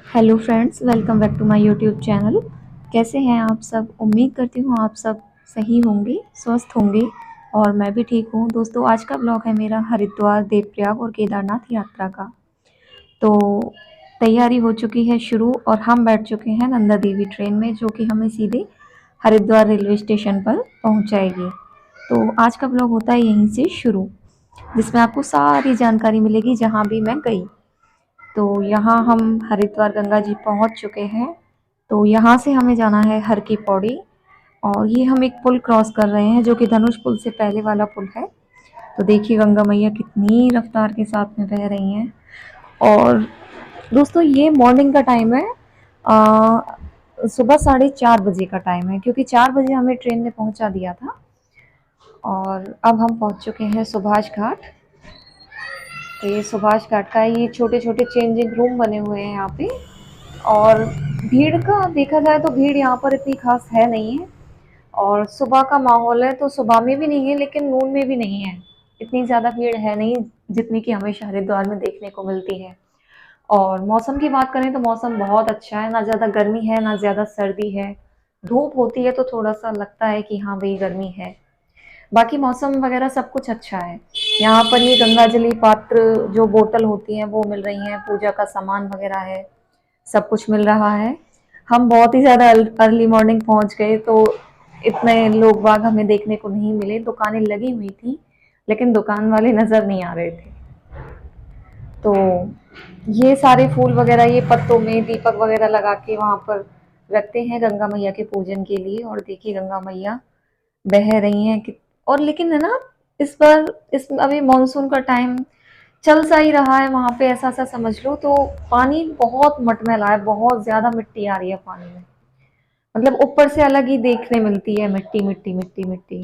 Hello friends, welcome back to my YouTube channel. कैसे हैं आप सब? उम्मीद करती हूँ आप सब सही होंगे, स्वस्थ होंगे और मैं भी ठीक हूँ। दोस्तों, आज का ब्लॉग है मेरा हरिद्वार, देवप्रयाग और केदारनाथ यात्रा का। तो तैयारी हो चुकी है शुरू और हम बैठ चुके हैं नंदा देवी ट्रेन में, जो कि हमें सीधे हरिद्वार रेलवे स्टेशन पर पहुँचाएगी। तो आज का ब्लॉग होता है यहीं से शुरू, जिसमें आपको सारी जानकारी मिलेगी जहाँ भी मैं गई। तो यहाँ हम हरिद्वार गंगा जी पहुँच चुके हैं। तो यहाँ से हमें जाना है हर की पौड़ी और ये हम एक पुल क्रॉस कर रहे हैं, जो कि धनुष पुल से पहले वाला पुल है। तो देखिए गंगा मैया कितनी रफ्तार के साथ में बह रही हैं। और दोस्तों, ये मॉर्निंग का टाइम है, सुबह 4:30 बजे का टाइम है, क्योंकि 4 बजे हमें ट्रेन ने पहुंचा दिया था। और अब हम पहुंच चुके हैं सुभाष घाट। तो ये सुभाष घाट का है, ये छोटे छोटे चेंजिंग रूम बने हुए हैं यहाँ पे। और भीड़ का देखा जाए तो भीड़ यहाँ पर इतनी खास है नहीं है। और सुबह का माहौल है, तो सुबह में भी नहीं है लेकिन नून में भी नहीं है। इतनी ज़्यादा भीड़ है नहीं जितनी कि हमेशा हरिद्वार में देखने को मिलती है। और मौसम की बात करें तो मौसम बहुत अच्छा है, ना ज़्यादा गर्मी है ना ज़्यादा सर्दी है। धूप होती है तो थोड़ा सा लगता है कि हाँ भाई गर्मी है, बाकी मौसम वगैरह सब कुछ अच्छा है। यहाँ पर ये गंगा जली पात्र जो बोतल होती हैं वो मिल रही हैं, पूजा का सामान वगैरह है, सब कुछ मिल रहा है। हम बहुत ही ज़्यादा अर्ली मॉर्निंग पहुँच गए, तो इतने लोग बाग हमें देखने को नहीं मिले। दुकानें लगी हुई थी लेकिन दुकान वाले नज़र नहीं आ रहे थे। तो ये सारे फूल वगैरह ये पत्तों में दीपक वगैरह लगा के वहाँ पर रखते हैं गंगा मैया के पूजन के लिए। और देखिए गंगा मैया बह रही हैं कि, और लेकिन है ना, इस बार इस अभी मॉनसून का टाइम चल सा ही रहा है वहाँ पे, ऐसा सा समझ लो। तो पानी बहुत मटमैला है, बहुत ज़्यादा मिट्टी आ रही है पानी में। मतलब ऊपर से अलग ही देखने मिलती है, मिट्टी मिट्टी मिट्टी मिट्टी।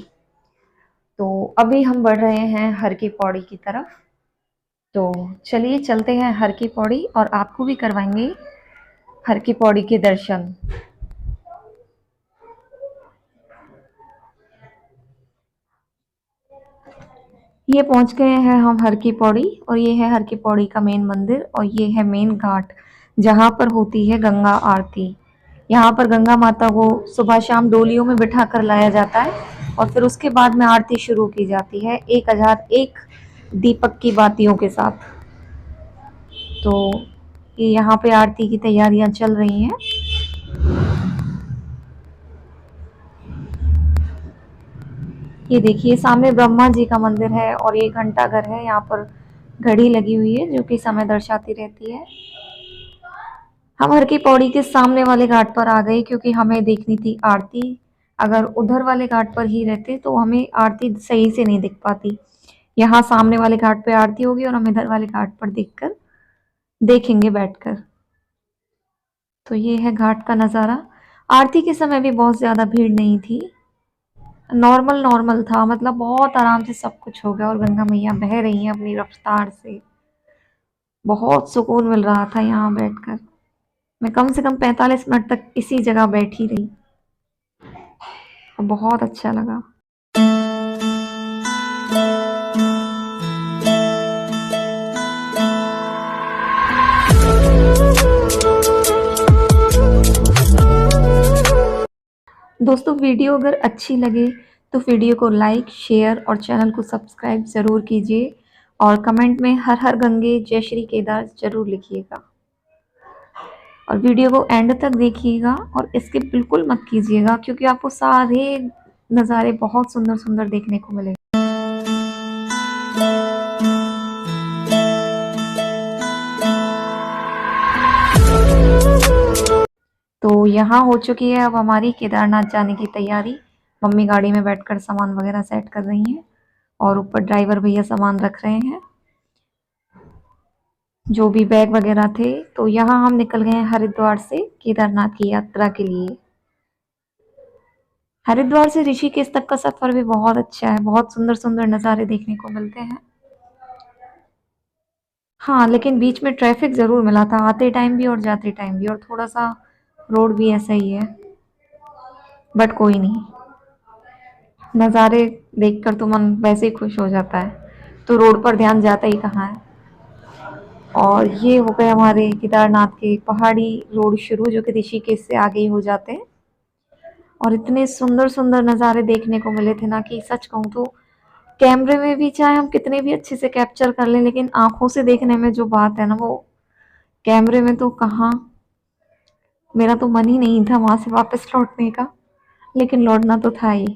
तो अभी हम बढ़ रहे हैं हर की पौड़ी की तरफ। तो चलिए चलते हैं हर की पौड़ी और आपको भी करवाएंगे हर की पौड़ी के दर्शन। ये पहुंच गए हैं हम हर की पौड़ी और ये है हर की पौड़ी का मेन मंदिर और ये है मेन घाट, जहाँ पर होती है गंगा आरती। यहाँ पर गंगा माता को सुबह शाम डोलियों में बिठा कर लाया जाता है और फिर उसके बाद में आरती शुरू की जाती है 1001 दीपक की बातियों के साथ। तो ये यहाँ पे आरती की तैयारियां चल रही हैं। ये देखिए सामने ब्रह्मा जी का मंदिर है और ये घंटा घर है, यहाँ पर घड़ी लगी हुई है जो कि समय दर्शाती रहती है। हम हर की पौड़ी के सामने वाले घाट पर आ गए क्योंकि हमें देखनी थी आरती। अगर उधर वाले घाट पर ही रहते तो हमें आरती सही से नहीं दिख पाती। यहाँ सामने वाले घाट पे आरती होगी और हम इधर वाले घाट पर देखकर देखेंगे बैठकर। तो ये है घाट का नज़ारा। आरती के समय भी बहुत ज़्यादा भीड़ नहीं थी, नॉर्मल नॉर्मल था, मतलब बहुत आराम से सब कुछ हो गया और गंगा मैया बह रही हैं अपनी रफ्तार से। बहुत सुकून मिल रहा था यहाँ बैठकर। मैं कम से कम 45 मिनट तक इसी जगह बैठी रही और बहुत अच्छा लगा। दोस्तों, वीडियो अगर अच्छी लगे तो वीडियो को लाइक, शेयर और चैनल को सब्सक्राइब ज़रूर कीजिए और कमेंट में हर हर गंगे जय श्री केदार ज़रूर लिखिएगा। और वीडियो को एंड तक देखिएगा और स्किप बिल्कुल मत कीजिएगा, क्योंकि आपको सारे नज़ारे बहुत सुंदर सुंदर देखने को मिलेंगे। तो यहाँ हो चुकी है अब हमारी केदारनाथ जाने की तैयारी। मम्मी गाड़ी में बैठकर सामान वगैरह सेट कर रही हैं और ऊपर ड्राइवर भैया सामान रख रहे हैं, जो भी बैग वगैरह थे। तो यहाँ हम निकल गए हैं हरिद्वार से केदारनाथ की यात्रा के लिए। हरिद्वार से ऋषिकेश तक का सफर भी बहुत अच्छा है, बहुत सुंदर सुंदर नज़ारे देखने को मिलते हैं। हाँ, लेकिन बीच में ट्रैफिक ज़रूर मिला था, आते टाइम भी और जाते टाइम भी, और थोड़ा सा रोड भी ऐसा ही है, बट कोई नहीं, नज़ारे देखकर तो मन वैसे ही खुश हो जाता है, तो रोड पर ध्यान जाता ही कहाँ है। और ये हो गए हमारे केदारनाथ के पहाड़ी रोड शुरू, जो कि ऋषिकेश से आगे ही हो जाते हैं। और इतने सुंदर सुंदर नज़ारे देखने को मिले थे ना कि सच कहूँ तो कैमरे में भी चाहे हम कितने भी अच्छे से कैप्चर कर लें, लेकिन आंखों से देखने में जो बात है ना, वो कैमरे में तो कहाँ। मेरा तो मन ही नहीं था वहां से वापस लौटने का, लेकिन लौटना तो था ही।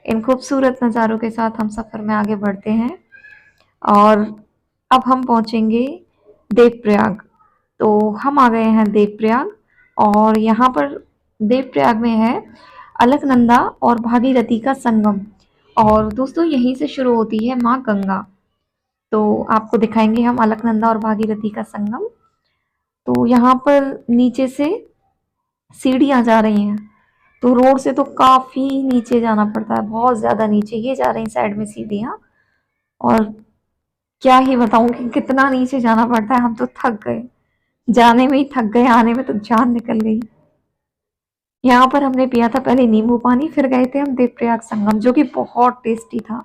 इन खूबसूरत नज़ारों के साथ हम सफ़र में आगे बढ़ते हैं और अब हम पहुंचेंगे देवप्रयाग। तो हम आ गए हैं देवप्रयाग, और यहाँ पर देवप्रयाग में है अलकनंदा और भागीरथी का संगम। और दोस्तों यहीं से शुरू होती है माँ गंगा। तो आपको दिखाएंगे हम अलकनंदा और भागीरथी का संगम। तो यहाँ पर नीचे से सीढ़ियाँ जा रही हैं, तो रोड से तो काफी नीचे जाना पड़ता है, बहुत ज्यादा नीचे। ये जा रही साइड में सीढ़ियाँ, और क्या ही बताऊं कि कितना नीचे जाना पड़ता है। हम तो थक गए, जाने में ही थक गए, आने में तो जान निकल गई। यहाँ पर हमने पिया था पहले नींबू पानी, फिर गए थे हम देवप्रयाग संगम, जो कि बहुत टेस्टी था।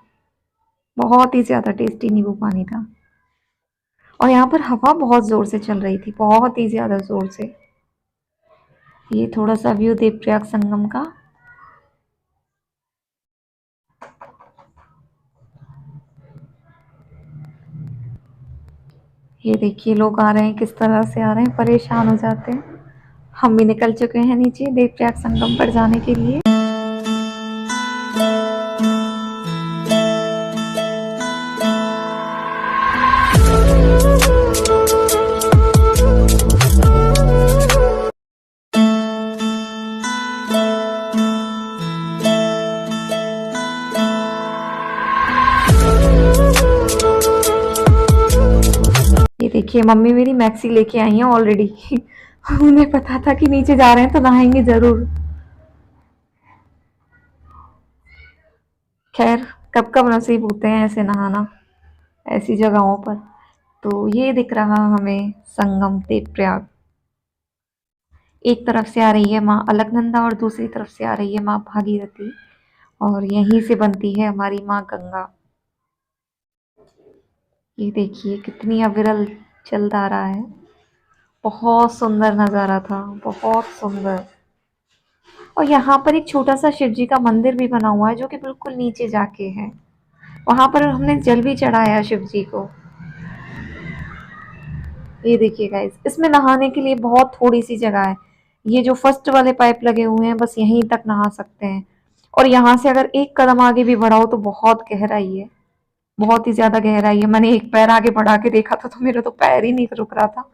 बहुत ही ज्यादा टेस्टी नींबू पानी था। और यहाँ पर हवा बहुत जोर से चल रही थी, बहुत ही ज्यादा जोर से। ये थोड़ा सा व्यू देवप्रयाग संगम का। ये देखिए लोग आ रहे हैं, किस तरह से आ रहे हैं, परेशान हो जाते हैं। हम भी निकल चुके हैं नीचे देवप्रयाग संगम पर जाने के लिए। ये देखिए मम्मी मेरी मैक्सी लेके आई हैं ऑलरेडी। उन्हें पता था कि नीचे जा रहे हैं तो नहाएंगे जरूर। खैर कब कब नसीब होते हैं ऐसे नहाना ऐसी जगहों पर। तो ये दिख रहा हमें संगम देवप्रयाग। एक तरफ से आ रही है माँ अलकनंदा और दूसरी तरफ से आ रही है माँ भागीरथी, और यहीं से बनती है हमारी माँ गंगा। ये देखिए कितनी अविरल जलधारा है। बहुत सुंदर नज़ारा था, बहुत सुंदर। और यहाँ पर एक छोटा सा शिव जी का मंदिर भी बना हुआ है, जो कि बिल्कुल नीचे जाके है। वहां पर हमने जल भी चढ़ाया शिव जी को। ये देखिए गाइस, इसमें नहाने के लिए बहुत थोड़ी सी जगह है। ये जो फर्स्ट वाले पाइप लगे हुए हैं, बस यहीं तक नहा सकते हैं। और यहाँ से अगर एक कदम आगे भी बढ़ाओ तो बहुत गहराई है, बहुत ही ज्यादा गहराई है। मैंने एक पैर आगे बढ़ा के देखा था तो मेरा तो पैर ही नहीं रुक रहा था,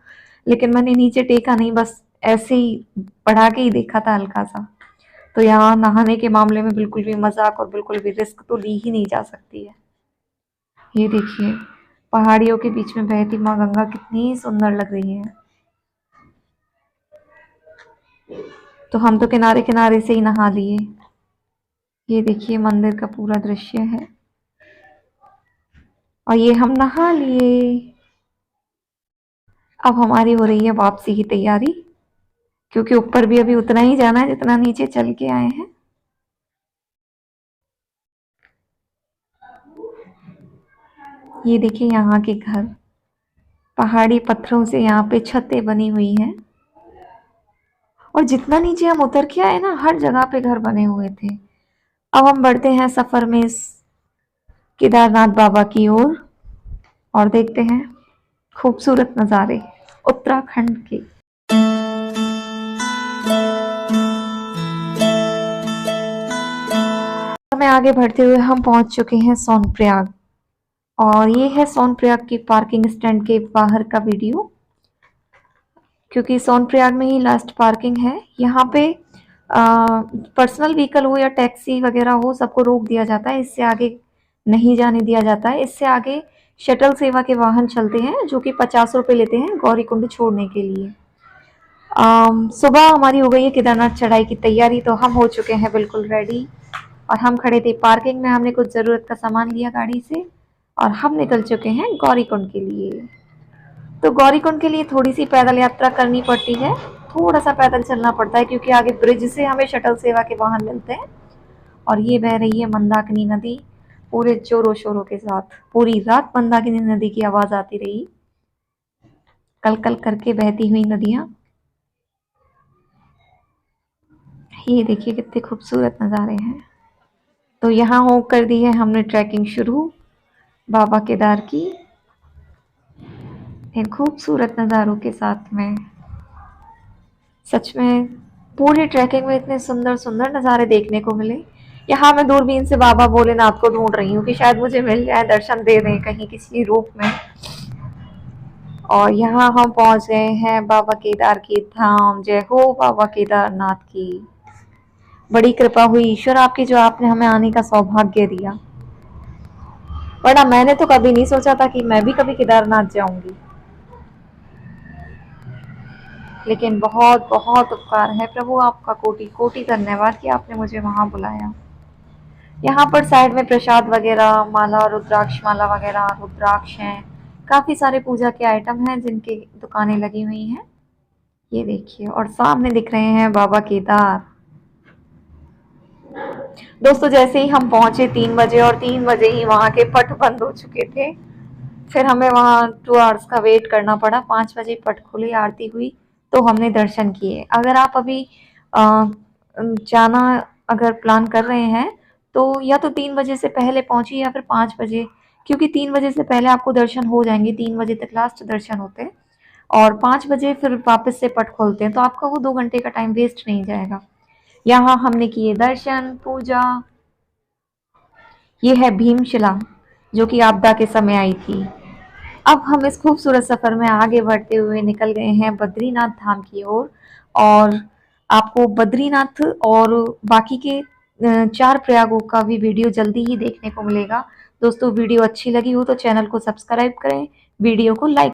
लेकिन मैंने नीचे टेका नहीं, बस ऐसे ही बढ़ा के ही देखा था हल्का सा। तो यहाँ नहाने के मामले में बिल्कुल भी मजाक और बिल्कुल भी रिस्क तो ली ही नहीं जा सकती है। ये देखिए पहाड़ियों के बीच में बहती माँ गंगा कितनी सुंदर लग रही है। तो हम तो किनारे किनारे से ही नहा लिए। ये देखिए मंदिर का पूरा दृश्य है, और ये हम नहा लिए। अब हमारी हो रही है वापसी की तैयारी, क्योंकि ऊपर भी अभी उतना ही जाना है जितना नीचे चल के आए हैं। ये देखिए यहाँ के घर, पहाड़ी पत्थरों से यहाँ पे छतें बनी हुई हैं। और जितना नीचे हम उतर के आए ना, हर जगह पे घर बने हुए थे। अब हम बढ़ते हैं सफर में इस केदारनाथ बाबा की ओर, और देखते हैं खूबसूरत नज़ारे उत्तराखंड के। हमें आगे बढ़ते हुए हम पहुंच चुके हैं सोनप्रयाग, और ये है सोनप्रयाग की पार्किंग स्टैंड के बाहर का वीडियो, क्योंकि सोनप्रयाग में ही लास्ट पार्किंग है। यहाँ पे पर्सनल व्हीकल हो या टैक्सी वगैरह हो, सबको रोक दिया जाता है, इससे आगे नहीं जाने दिया जाता है। इससे आगे शटल सेवा के वाहन चलते हैं, जो कि 50 रुपये लेते हैं गौरीकुंड छोड़ने के लिए। सुबह हमारी हो गई है केदारनाथ चढ़ाई की तैयारी, तो हम हो चुके हैं बिल्कुल रेडी। और हम खड़े थे पार्किंग में, हमने कुछ ज़रूरत का सामान लिया गाड़ी से, और हम निकल चुके हैं गौरीकुंड के लिए। तो गौरीकुंड के लिए थोड़ी सी पैदल यात्रा करनी पड़ती है, थोड़ा सा पैदल चलना पड़ता है, क्योंकि आगे ब्रिज से हमें शटल सेवा के वाहन मिलते हैं। और ये बह रही है मंदाकिनी नदी पूरे जोरों शोरों के साथ। पूरी रात मंदाकिनी नदी की आवाज़ आती रही। कल कल करके बहती हुई नदियां। ये देखिए कितने खूबसूरत नज़ारे हैं। तो यहाँ हो कर दी है हमने ट्रैकिंग शुरू बाबा केदार की, इन खूबसूरत नज़ारों के साथ में। सच में पूरी ट्रैकिंग में इतने सुंदर सुंदर नज़ारे देखने को मिले। यहाँ मैं दूरबीन से बाबा भोलेनाथ को ढूंढ रही हूँ कि शायद मुझे मिल जाए, दर्शन दे दें कहीं किसी रूप में। और यहाँ हम पहुंच गए हैं बाबा केदार की धाम। जय हो बाबा केदारनाथ की। बड़ी कृपा हुई ईश्वर आपकी जो आपने हमें आने का सौभाग्य दिया, वरना मैंने तो कभी नहीं सोचा था कि मैं भी कभी केदारनाथ जाऊंगी। लेकिन बहुत बहुत उपकार है प्रभु आपका, कोटि कोटि धन्यवाद कि आपने मुझे वहां बुलाया। यहाँ पर साइड में प्रसाद वगैरह, माला, रुद्राक्ष माला वगैरह, रुद्राक्ष हैं, काफी सारे पूजा के आइटम हैं जिनकी दुकानें लगी हुई हैं। ये देखिए, और सामने दिख रहे हैं बाबा केदार। दोस्तों जैसे ही हम पहुंचे 3 बजे, और 3 बजे ही वहां के पट बंद हो चुके थे। फिर हमें वहां 2 आवर्स का वेट करना पड़ा। 5 बजे पट खुली, आरती हुई, तो हमने दर्शन किए। अगर आप अभी जाना अगर प्लान कर रहे हैं तो या तो 3 बजे से पहले पहुंचिए या फिर 5 बजे, क्योंकि 3 बजे से पहले आपको दर्शन हो जाएंगे। 3 बजे तक लास्ट दर्शन होते हैं और 5 बजे फिर वापस से पट खोलते हैं, तो आपका वो 2 घंटे का टाइम वेस्ट नहीं जाएगा। यहाँ हमने किए दर्शन पूजा। ये है भीमशिला जो कि आपदा के समय आई थी। अब हम इस खूबसूरत सफर में आगे बढ़ते हुए निकल गए हैं बद्रीनाथ धाम की ओर। और आपको बद्रीनाथ और बाकी के 4 प्रयागों का भी वीडियो जल्दी ही देखने को मिलेगा। दोस्तों वीडियो अच्छी लगी हो तो चैनल को सब्सक्राइब करें, वीडियो को लाइक